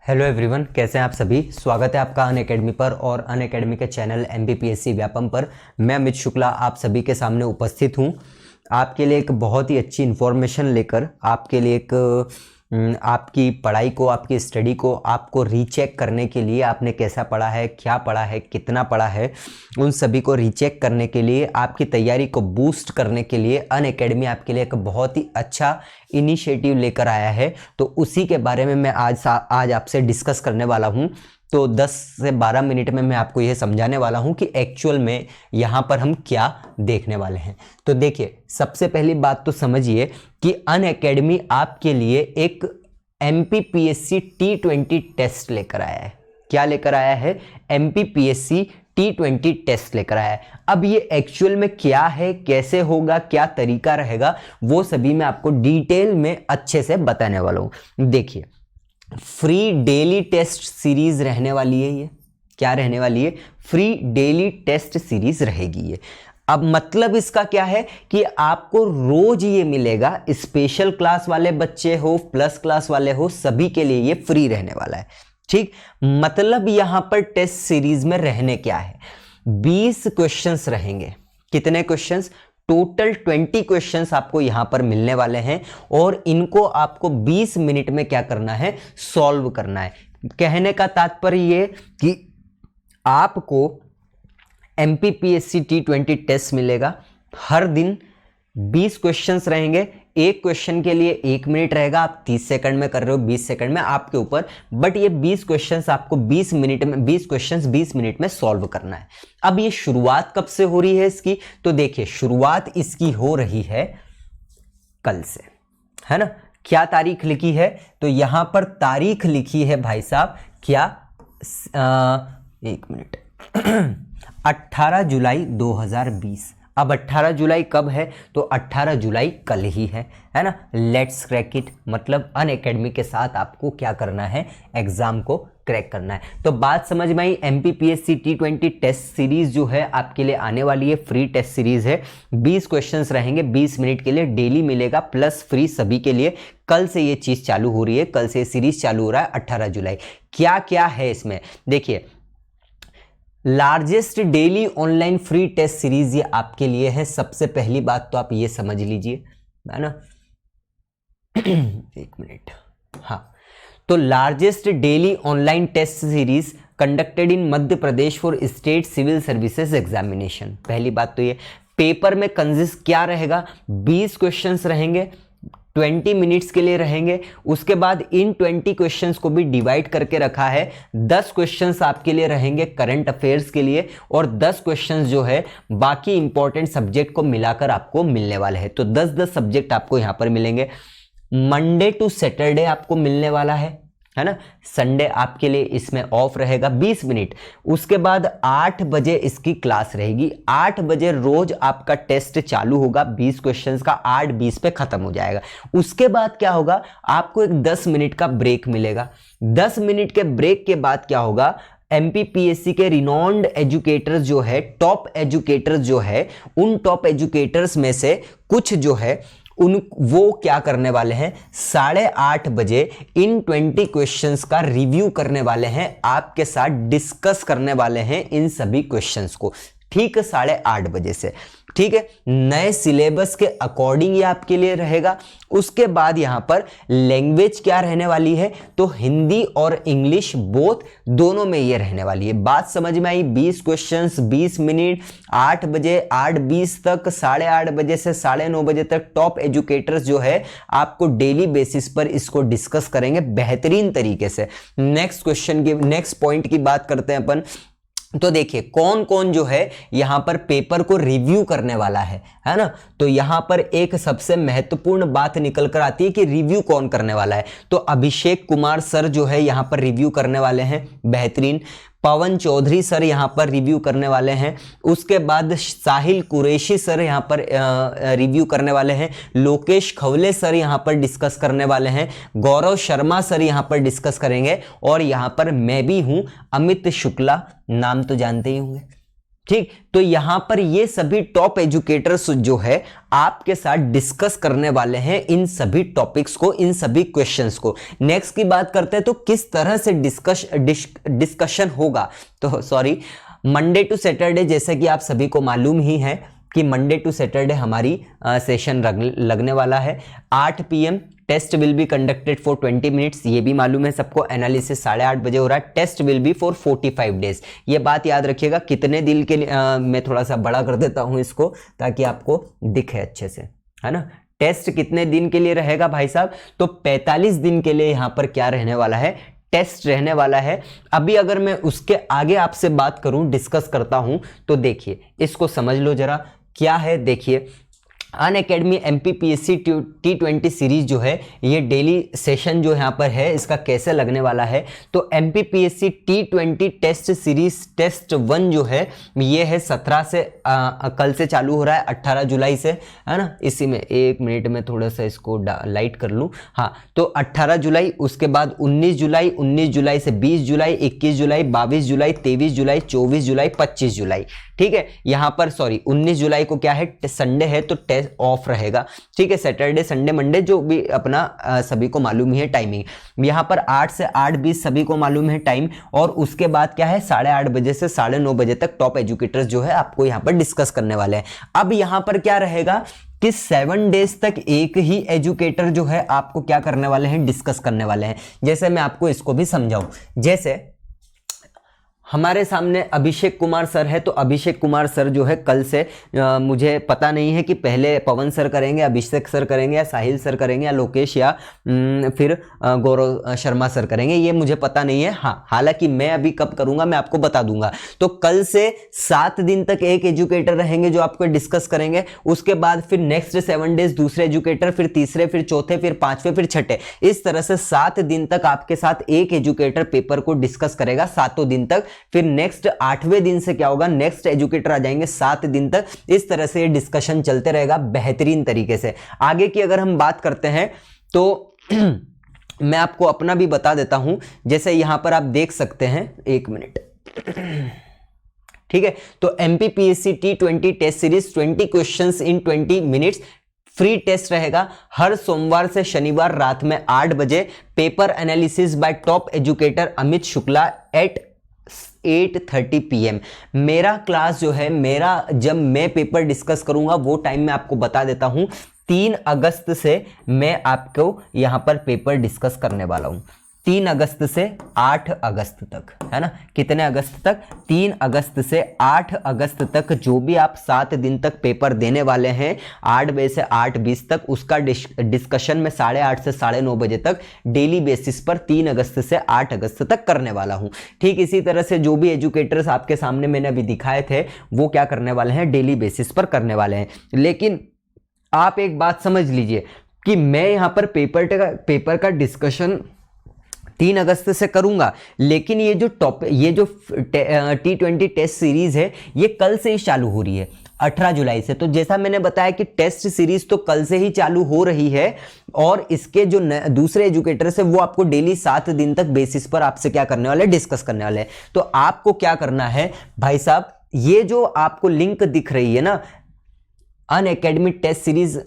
Hello everyone, कैसे हैं आप सभी। स्वागत है आपका अनअकैडमी पर और अनअकैडमी के चैनल MBPSC व्यापम पर। मैं अमित शुक्ला आप सभी के सामने उपस्थित हूं आपके लिए एक बहुत ही अच्छी इन्फॉर्मेशन लेकर, आपके लिए एक आपकी पढ़ाई को, आपकी स्टडी को आपको रीचेक करने के लिए, आपने कैसा पढ़ा है, क्या पढ़ा है, कितना पढ़ा है, उन सभी को रीचेक करने के लिए, आपकी तैयारी को बूस्ट करने के लिए अनअकैडमी आपके लिए एक बहुत ही अच्छा इनिशिएटिव लेकर आया है। तो उसी के बारे में मैं आज आपसे डिस्कस करने वाला हूं। तो 10 से 12 मिनट में मैं आपको यह समझाने वाला हूं कि एक्चुअल में यहाँ पर हम क्या देखने वाले हैं। तो देखिए, सबसे पहली बात तो समझिए कि अनअकैडमी आपके लिए एक MPPSC T20 टेस्ट लेकर आया है। क्या लेकर आया है? MPPSC T20 टेस्ट लेकर आया है। अब ये एक्चुअल में क्या है, कैसे होगा, क्या तरीका रहेगा, वो सभी मैं आपको डिटेल में अच्छे से बताने वाला हूं। देखिए, फ्री डेली टेस्ट सीरीज रहने वाली है। ये क्या रहने वाली है? फ्री डेली टेस्ट सीरीज रहेगी ये। अब मतलब इसका क्या है कि आपको रोज ये मिलेगा। स्पेशल क्लास वाले बच्चे हो, प्लस क्लास वाले हो, सभी के लिए ये फ्री रहने वाला है। ठीक, मतलब यहां पर टेस्ट सीरीज में रहने क्या है, 20 क्वेश्चंस रहेंगे। कितने क्वेश्चंस? टोटल 20 क्वेश्चंस आपको यहां पर मिलने वाले हैं और इनको आपको 20 मिनट में क्या करना है? सॉल्व करना है। कहने का तात्पर्य ये कि आपको MPPSC T20 टेस्ट मिलेगा। हर दिन 20 क्वेश्चंस रहेंगे। एक क्वेश्चन के लिए 1 मिनट रहेगा। आप 30 सेकंड में कर रहे हो, 20 सेकंड में, आपके ऊपर। बट ये 20 क्वेश्चंस आपको 20 मिनट में, 20 क्वेश्चंस 20 मिनट में सॉल्व करना है। अब ये शुरुआत कब से हो रही है इसकी? तो देखिए, शुरुआत इसकी हो रही है कल से, है ना। क्या तारीख लिखी है? तो यहां पर तारीख लिखी है भाई साहब, क्या 1 मिनट 18 जुलाई 2020। अब 18 जुलाई कब है? तो 18 जुलाई कल ही है ना। लेट्स क्रैक इट, मतलब अनअकैडमी के साथ आपको क्या करना है? एग्जाम को क्रैक करना है। तो बात समझ में आई। MPPSC T20 टेस्ट सीरीज जो है आपके लिए आने वाली है, फ्री टेस्ट सीरीज है। 20 क्वेश्चंस रहेंगे, 20 मिनट के लिए डेली मिलेगा, प्लस फ्री सभी के लिए। कल से ये चीज चालू हो रही है, कल से सीरीज चालू हो रहा है 18 जुलाई। क्या क्या है इसमें? देखिए, largest daily online free test series ये आपके लिए है। सबसे पहली बात तो आप ये समझ लीजिए, है ना। 1 मिनट, हाँ। तो largest daily online test series conducted in Madhya Pradesh for state civil services examination. पहली बात तो ये। पेपर में कंसिस्ट क्या रहेगा? 20 क्वेश्चंस रहेंगे, 20 मिनट्स के लिए रहेंगे। उसके बाद इन 20 क्वेश्चंस को भी डिवाइड करके रखा है। 10 क्वेश्चंस आपके लिए रहेंगे करंट अफेयर्स के लिए और 10 क्वेश्चंस जो है बाकी इंपॉर्टेंट सब्जेक्ट को मिलाकर आपको मिलने वाले हैं। तो 10-10 सब्जेक्ट आपको यहां पर मिलेंगे। मंडे टू सैटरडे आपको मिलने वाला है ना। संडे आपके लिए इसमें ऑफ रहेगा 20 मिनट। उसके बाद 8 बजे इसकी क्लास रहेगी। 8 बजे रोज आपका टेस्ट चालू होगा। 20 क्वेश्चंस का 8:20 पे खत्म हो जाएगा। उसके बाद क्या होगा? आपको एक 10 मिनट का ब्रेक मिलेगा। 10 मिनट के ब्रेक के बाद क्या होगा? MPPSC के रिनॉन्ड एजुकेटर्स जो है, टॉप एजुकेटर्स जो है, उन टॉप एजुकेटर्स में से कुछ जो है वो क्या करने वाले हैं? 8:30 बजे इन 20 क्वेश्चंस का रिव्यू करने वाले हैं, आपके साथ डिस्कस करने वाले हैं इन सभी क्वेश्चंस को। ठीक है, 8:30 बजे से। ठीक है, नए सिलेबस के अकॉर्डिंग ये आपके लिए रहेगा। उसके बाद यहां पर लैंग्वेज क्या रहने वाली है? तो हिंदी और इंग्लिश बोथ, दोनों में ये रहने वाली है। बात समझ में आई? 20 क्वेश्चंस, 20 मिनट, 8 बजे 8:20 तक, 8:30 बजे से 9:30 बजे तक टॉप एजुकेटर्स जो है आपको डेली बेसिस पर इसको डिस्कस करेंगे बेहतरीन तरीके से। नेक्स्ट क्वेश्चन की, नेक्स्ट पॉइंट की बात करते हैं अपन। तो देखिए, कौन कौन जो है यहां पर पेपर को रिव्यू करने वाला है ना। तो यहां पर एक सबसे महत्वपूर्ण बात निकल कर आती है कि रिव्यू कौन करने वाला है। तो अभिषेक कुमार सर जो है यहां पर रिव्यू करने वाले हैं, बेहतरीन। पवन चौधरी सर यहां पर रिव्यू करने वाले हैं। उसके बाद साहिल कुरैशी सर यहां पर रिव्यू करने वाले हैं। लोकेश खवले सर यहां पर डिस्कस करने वाले हैं। गौरव शर्मा सर यहां पर डिस्कस करेंगे। और यहां पर मैं भी हूं, अमित शुक्ला, नाम तो जानते ही होंगे, ठीक, तो यहां पर ये सभी टॉप एजुकेटर्स जो है आपके साथ डिस्कस करने वाले हैं इन सभी टॉपिक्स को, इन सभी क्वेश्चंस को। नेक्स्ट की बात करते हैं तो किस तरह से डिस्कशन होगा। तो सॉरी, मंडे टू सैटरडे, जैसे कि आप सभी को मालूम ही है कि मंडे टू सैटरडे हमारी सेशन लगने वाला है। 8 PM test will be conducted for 20 minutes, ये भी मालूम है सबको। एनालिसिस 8:30 बजे हो रहा है। Test will be for 45 days, ये बात याद रखिएगा। कितने दिन के लिए मैं थोड़ा सा बड़ा कर देता हूं इसको ताकि आपको दिखे अच्छे से, है ना। टेस्ट कितने दिन के लिए रहेगा भाई साहब, तो 45 दिन के लिए यहां पर क्या रहने वाला है, टेस्ट रहने वाला है। अभी अगर मैं उसके आगे आपसे बात करूं, डिस्कस करता हूं, तो देखिए इसको समझ लो जरा क्या है। देखिए अनअकैडमी MPPSC T20 सीरीज जो है, ये डेली सेशन जो यहाँ पर है इसका कैसे लगने वाला है। तो MPPSC T20 test series test 1 जो है ये है 17 से कल से चालू हो रहा है, 18 जुलाई से, है ना। इसी में 1 मिनट में थोड़ा सा इसको लाइट कर लूँ। हाँ, तो 18 जुलाई, उसके बाद 19 जुलाई, 19 जुलाई से 20 जुलाई, 21 जुलाई, 22 जुलाई, 23 जुलाई, 24 जुलाई, 25 जुलाई। ठीक है, यहाँ पर सॉरी 19 जुलाई को क्या है, संडे है तो टेस्ट ऑफ रहेगा। ठीक है, सैटरडे संडे मंडे जो भी अपना सभी को मालूम ही है टाइमिंग। यहाँ पर 8 से 8:20 सभी को मालूम है टाइम। और उसके बाद क्या है, 8:30 बजे से 9:30 बजे तक टॉप एजुकेटर्स जो है आपको यहाँ पर डिस्कस करने वाले हैं। अब यहाँ पर क्या रहेगा कि 7 डेज तक एक ही एजुकेटर जो है आपको क्या करने वाले हैं, डिस्कस करने वाले हैं। जैसे मैं आपको इसको भी समझाऊं, जैसे हमारे सामने अभिषेक कुमार सर है, तो अभिषेक कुमार सर जो है कल से मुझे पता नहीं है कि पहले पवन सर करेंगे, अभिषेक सर करेंगे, या साहिल सर करेंगे, या लोकेश, या फिर गौरव शर्मा सर करेंगे, ये मुझे पता नहीं है। हाँ, हालांकि मैं अभी कब करूंगा मैं आपको बता दूंगा। तो कल से 7 दिन तक एक एजुकेटर रहेंगे जो आपको डिस्कस करेंगे। उसके बाद फिर नेक्स्ट 7 डेज दूसरे एजुकेटर, फिर तीसरे, फिर चौथे, फिर पांचवे, फिर छठे। इस तरह से 7 दिन तक आपके साथ एक एजुकेटर पेपर को डिस्कस करेगा, 7 दिन तक। फिर नेक्स्ट 8वें दिन से क्या होगा, नेक्स्ट एजुकेटर आ जाएंगे 7 दिन तक। इस तरह से ये डिस्कशन चलते रहेगा बेहतरीन तरीके से। आगे की अगर हम बात करते हैं तो मैं आपको अपना भी बता देता हूं। जैसे यहां पर आप देख सकते हैं, 1 मिनट, ठीक है। तो MPPSC T20 test series 20 questions in 20 minutes, free test रहेगा हर सोमवार से शनिवार रात में 8 बजे। Paper analysis by top educator Amit Shukla at 8:30 PM। मेरा क्लास जो है, मेरा जब मैं पेपर डिस्कस करूंगा वो टाइम मैं आपको बता देता हूं। 3 अगस्त से मैं आपको यहां पर पेपर डिस्कस करने वाला हूं। 3 अगस्त से 8 अगस्त तक, है ना। कितने अगस्त तक, 3 अगस्त से 8 अगस्त तक जो भी आप 7 दिन तक पेपर देने वाले हैं, 8 बजे से 8:20 तक, उसका डिस्कशन मैं 8:30 से 9:30 बजे तक डेली बेसिस पर 3 अगस्त से 8 अगस्त तक करने वाला हूं। ठीक इसी तरह से जो भी एजुकेटर्स आपके सामने मैंने अभी दिखाए थे वो क्या करने वाले हैं, डेली बेसिस पर करने वाले हैं। लेकिन आप एक बात समझ लीजिए कि मैं यहां पर पेपर का डिस्कशन 3 अगस्त से करूंगा, लेकिन ये जो T20 टेस्ट सीरीज है ये कल से ही चालू हो रही है, 18 जुलाई से। तो जैसा मैंने बताया कि टेस्ट सीरीज तो कल से ही चालू हो रही है, और इसके जो दूसरे एजुकेटर्स है वो आपको डेली 7 दिन तक बेसिस पर आपसे क्या करने वाले, डिस्कस करने वाले हैं। तो आपको क्या करना है भाई साहब, ये जो आपको लिंक दिख रही है ना, अनअकैडमी टेस्ट सीरीज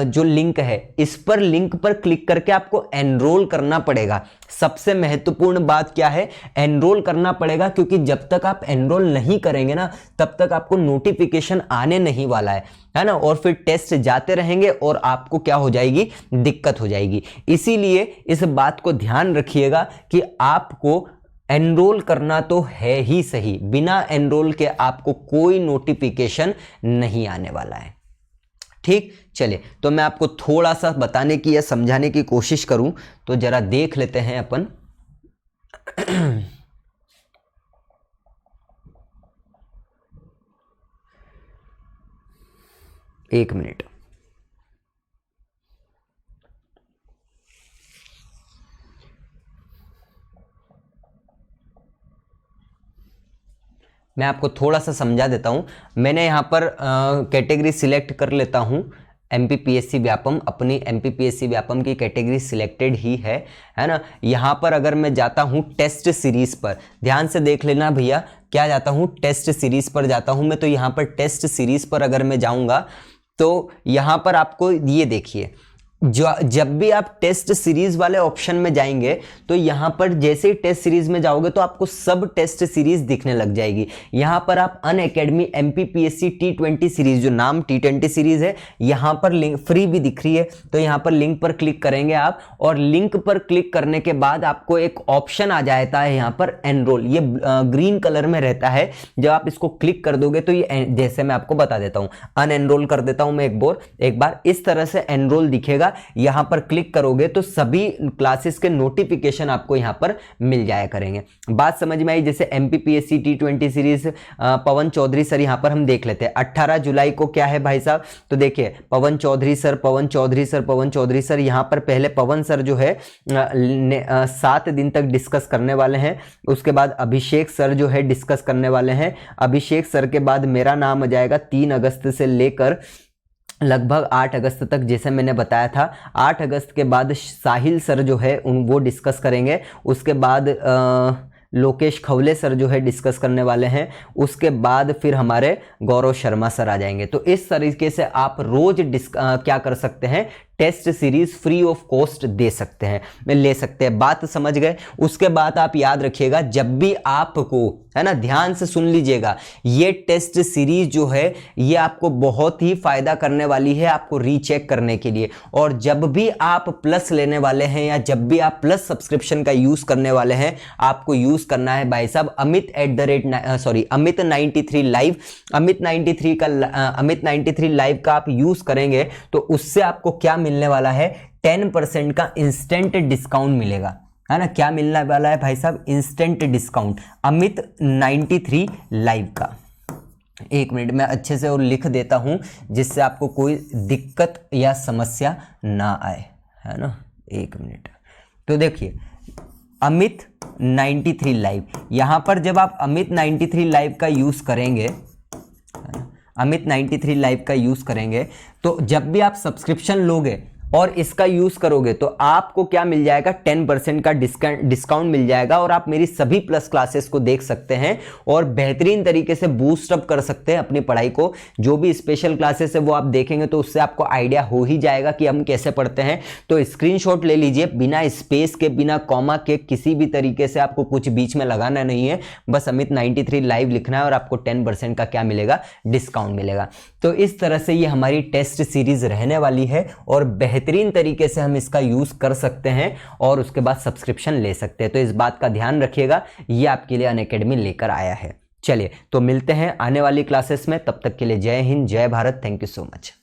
जो लिंक है, इस पर लिंक पर क्लिक करके आपको एनरोल करना पड़ेगा। सबसे महत्वपूर्ण बात क्या है, एनरोल करना पड़ेगा, क्योंकि जब तक आप एनरोल नहीं करेंगे ना तब तक आपको नोटिफिकेशन आने नहीं वाला है ना। और फिर टेस्ट जाते रहेंगे और आपको क्या हो जाएगी, दिक्कत हो जाएगी। इसीलिए इस बात को ध्यान रखिएगा कि आपको एनरोल करना तो है ही सही, बिना एनरोल के आपको कोई नोटिफिकेशन नहीं आने वाला है। ठीक, चलिए तो मैं आपको थोड़ा सा बताने की या समझाने की कोशिश करूं तो जरा देख लेते हैं अपन। एक मिनट, मैं आपको थोड़ा सा समझा देता हूं। मैंने यहां पर कैटेगरी सिलेक्ट कर लेता हूं, MPPSC व्यापम, अपनी MPPSC व्यापम की कैटेगरी सिलेक्टेड ही है ना। यहाँ पर अगर मैं जाता हूँ टेस्ट सीरीज पर, ध्यान से देख लेना भैया, क्या जाता हूँ, टेस्ट सीरीज पर जाता हूँ मैं। तो यहाँ पर टेस्ट सीरीज पर अगर मैं जाऊँगा तो यहाँ पर आपको ये देखिए, जब भी आप टेस्ट सीरीज वाले ऑप्शन में जाएंगे तो यहाँ पर जैसे ही टेस्ट सीरीज में जाओगे तो आपको सब टेस्ट सीरीज दिखने लग जाएगी। यहाँ पर आप अनअकैडमी MPPSC T20 सीरीज, जो नाम T20 सीरीज है, यहाँ पर लिंक फ्री भी दिख रही है। तो यहाँ पर लिंक पर क्लिक करेंगे आप, और लिंक पर क्लिक करने के बाद आपको एक ऑप्शन आ जाता है यहाँ पर एनरोल, ये ग्रीन कलर में रहता है। जब आप इसको क्लिक कर दोगे तो ये, जैसे मैं आपको बता देता हूँ, अनएनरोल कर देता हूँ मैं एक बार इस तरह से एनरोल दिखेगा। यहां पर क्लिक करोगे तो सभी क्लासेस के नोटिफिकेशन आपको यहां पर मिल जाया करेंगे। बात समझ में आई? जैसे MPPSC T20 सीरीज पवन चौधरी सर, यहां पर हम देख लेते हैं 18 जुलाई को क्या है भाई साहब। तो देखिए पवन चौधरी सर, यहां पर पहले पवन सर जो है 7 दिन तक डिस्कस करने वाले हैं। उसके बाद अभिषेक सर जो है डिस्कस करने वाले हैं। अभिषेक सर के बाद मेरा नाम आ जाएगा 3 अगस्त से लेकर लगभग 8 अगस्त तक, जैसे मैंने बताया था। 8 अगस्त के बाद साहिल सर जो है वो डिस्कस करेंगे। उसके बाद लोकेश खवले सर जो है डिस्कस करने वाले हैं। उसके बाद फिर हमारे गौरव शर्मा सर आ जाएंगे। तो इस तरीके से आप रोज क्या कर सकते हैं, test series free of cost ले सकते हैं। बात समझ गए? उसके बाद आप याद रखिएगा, जब भी आपको, है ना, ध्यान से सुन लीजिएगा, ये टेस्ट सीरीज जो है ये आपको बहुत ही फायदा करने वाली है आपको रीचेक करने के लिए। और जब भी आप प्लस लेने वाले हैं या जब भी आप प्लस सब्सक्रिप्शन का यूज करने वाले हैं, आपको यूज करना है भाई साहब अमित 93 लाइव। अमित 93 लाइव का आप यूज करेंगे तो उससे आपको क्या मिलने वाला है, 10% का इंस्टेंट डिस्काउंट मिलेगा, है ना। क्या मिलने वाला है भाई साहब, इंस्टेंट डिस्काउंट अमित 93 लाइव का। एक मिनट में अच्छे से और लिख देता हूं जिससे आपको कोई दिक्कत या समस्या ना आए, है ना। एक मिनट, तो देखिए अमित 93 लाइव, यहां पर जब आप अमित 93 लाइव का यूज करेंगे, अमित 93 लाइव का यूज करेंगे, तो जब भी आप सब्सक्रिप्शन लोगे और इसका यूज करोगे तो आपको क्या मिल जाएगा, 10% का डिस्काउंट मिल जाएगा। और आप मेरी सभी प्लस क्लासेस को देख सकते हैं और बेहतरीन तरीके से बूस्ट अप कर सकते हैं अपनी पढ़ाई को। जो भी स्पेशल क्लासेस है वो आप देखेंगे तो उससे आपको आइडिया हो ही जाएगा कि हम कैसे पढ़ते हैं। तो स्क्रीनशॉट ले लीजिए, बिना स्पेस के, बिना कॉमा के, किसी भी तरीके से आपको कुछ बीच में लगाना नहीं है। बस अमित 93 लाइव लिखना है और आपको 10% का क्या मिलेगा, डिस्काउंट मिलेगा। तो इस तरह से ये हमारी टेस्ट सीरीज रहने वाली है और बेहतरीन तरीके से हम इसका यूज कर सकते हैं और उसके बाद सब्सक्रिप्शन ले सकते हैं। तो इस बात का ध्यान रखिएगा, ये आपके लिए अनअकैडमी लेकर आया है। चलिए तो मिलते हैं आने वाली क्लासेस में, तब तक के लिए जय हिंद, जय Bharat, thank you so much.